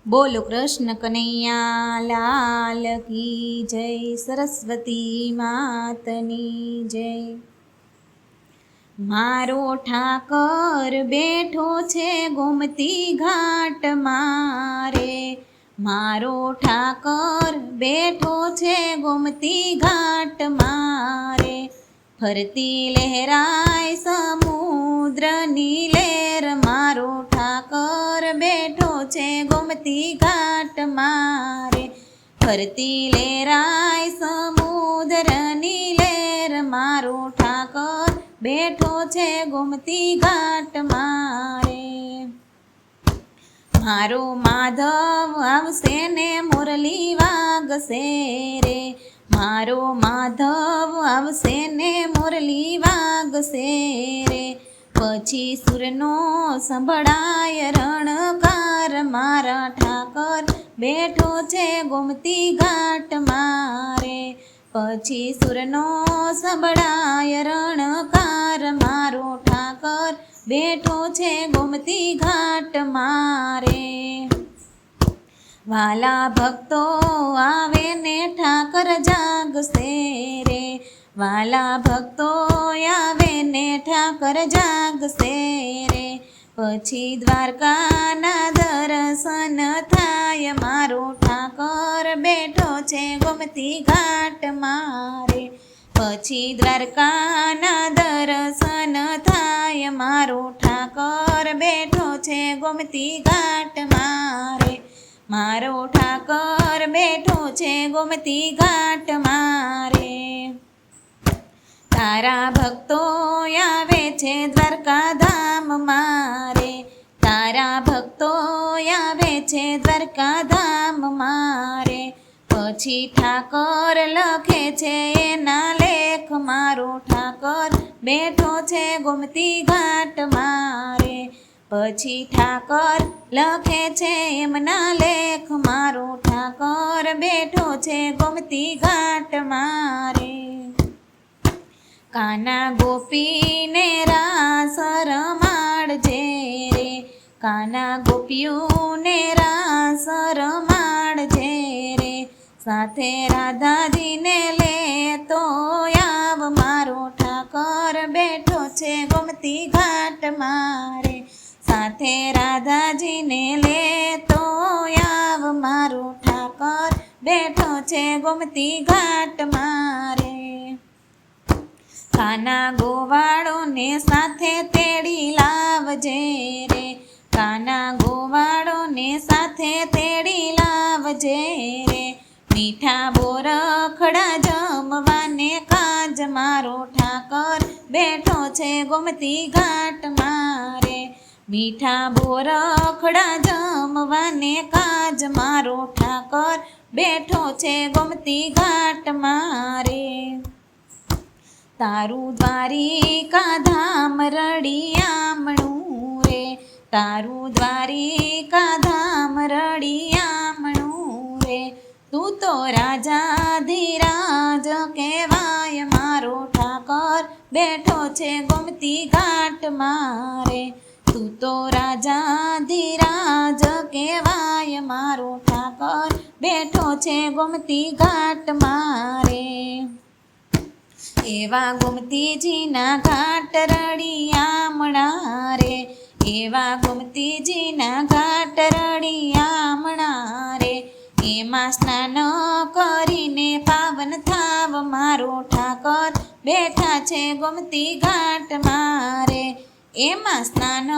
બોલો કૃષ્ણ કનૈયા લાલ કી જય, સરસ્વતી માતની જય। મારો ઠાકર બેઠો છે ગોમતી ઘાટ મારે, મારો ઠાકર બેઠો છે ગોમતી ઘાટ મારે। ફરતી લહેરાય સમુદ્રની લહેર, મારો ઠાકર બેઠો છે ગોમતી ઘાટ મારે। ફરતી લહેરાય સમુદ્રની લહેર, મારો ઠાકર બેઠો છે ગોમતી ઘાટ મારે। મારો માધવ આવશે ને મુરલી વાગશે રે, મારો માધવ આવશે ને મુરલી વાગશે રે। પછી સુરનો સંભળાય રણકાર, મારા ઠાકર બેઠો છે ગોમતી ઘાટ મારે। પછી સુરનો સંભળાય રણકાર, મારો ઠાકર બેઠો છે ગોમતી ઘાટ મારે। વાલા ભક્તો આવે ને ઠાકર જાગશે રે, વાલા ભક્તો આવે ને ઠાકર જાગશે રે। પછી દ્વારકાના દર્શન થાય, મારો ઠાકર બેઠો છે ગોમતી ઘાટ મારે। પછી દ્વારકાના દર્શન થાય, મારો ઠાકર બેઠો છે ગોમતી ઘાટ મારે। મારો ઠાકર બેઠો છે ગોમતી ઘાટ મારે। તારા ભક્તો આવે છે દ્વારકા ધામ મારે, તારા ભક્તો આવે છે દ્વારકા ધામ મારે। પછી ઠાકર લખે છે એના લેખ, મારો ઠાકર બેઠો છે ગોમતી ઘાટ મારે। પછી ઠાકર લખે છે એમના લેખ, મારો ઠાકર બેઠો છે ગોમતી ઘાટ મારે। કાના ગોપીને રાસ રમાડજે રે, કાના ગોપીઓને રાસ રમાડજે રે। સાથે રાધાજીને લેતો આવ, મારો ઠાકર બેઠો છે ગોમતી ઘાટ મારે। સાથે રાધાજીને લેતો આવ, મારો ઠાકર બેઠો છે ગોમતી ઘાટ મારે। કાના ગોવાળોને સાથે તેડી લાવજે રે, કાના ગોવાળોને સાથે તેડી લાવજે રે। મીઠા બોરખડા જમવાને કાજ, મારો ઠાકર બેઠો છે ગોમતી ઘાટ મારે। મીઠા બોરખડા જમવાને કાજ, મારો ઠાકર બેઠો છે ગોમતી ઘાટ મારે। તારું દ્વારિકા ધામ રળિયામણું રે, તારું દ્વારિકા ધામ રળિયામણું રે। તું તો રાજાધિરાજ કહેવાય, મારો ઠાકર બેઠો છે ગોમતી ઘાટ મારે। તું તો રાજાધિરાજ કહેવાય, મારો ઠાકર બેઠો છે ગોમતી ઘાટ મારે। એવા ગોમતીજીના ઘાટ રળિયામણા રે, એવા ગોમતીજીના ઘાટ રળિયામણા રે। એમાં સ્નાન કરીને પાવન થાવ, મારો ઠાકર બેઠા છે ગોમતી ઘાટ મારે। એમાં સ્નાન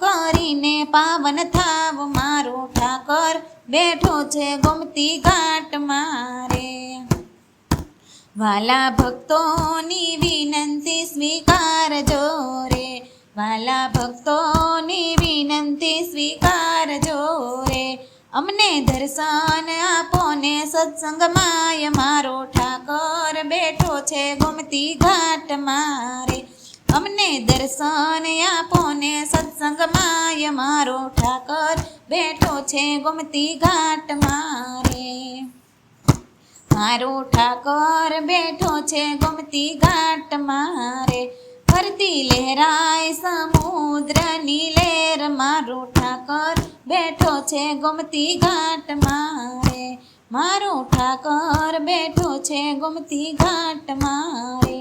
કરીને પાવન થાવ, મારો ઠાકર બેઠો છે ગોમતી ઘાટ મારે। વાલા ભક્તોની વિનંતી સ્વીકારજો રે, વાલા ભક્તોની વિનંતી સ્વીકારજો રે। અમને દર્શન આપો ને સત્સંગમાય, મારો ઠાકર બેઠો છે ગોમતી ઘાટ મારે। અમને દર્શન આપો ને સત્સંગમાય, મારો ઠાકર બેઠો છે ગોમતી ઘાટ મારે। મારો ઠાકર બેઠો છે ગોમતી ઘાટ મારે। ધરતી લહેરાય સમુદ્રની લહેર, મારો ઠાકર બેઠો છે ગોમતી ઘાટ મારે, મારો ઠાકર બેઠો છે ગોમતી ઘાટ મારે.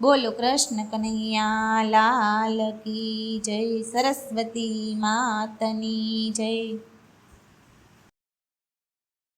બોલો કૃષ્ણ કનૈયા લાલ કી જય, સરસ્વતી માતની જય.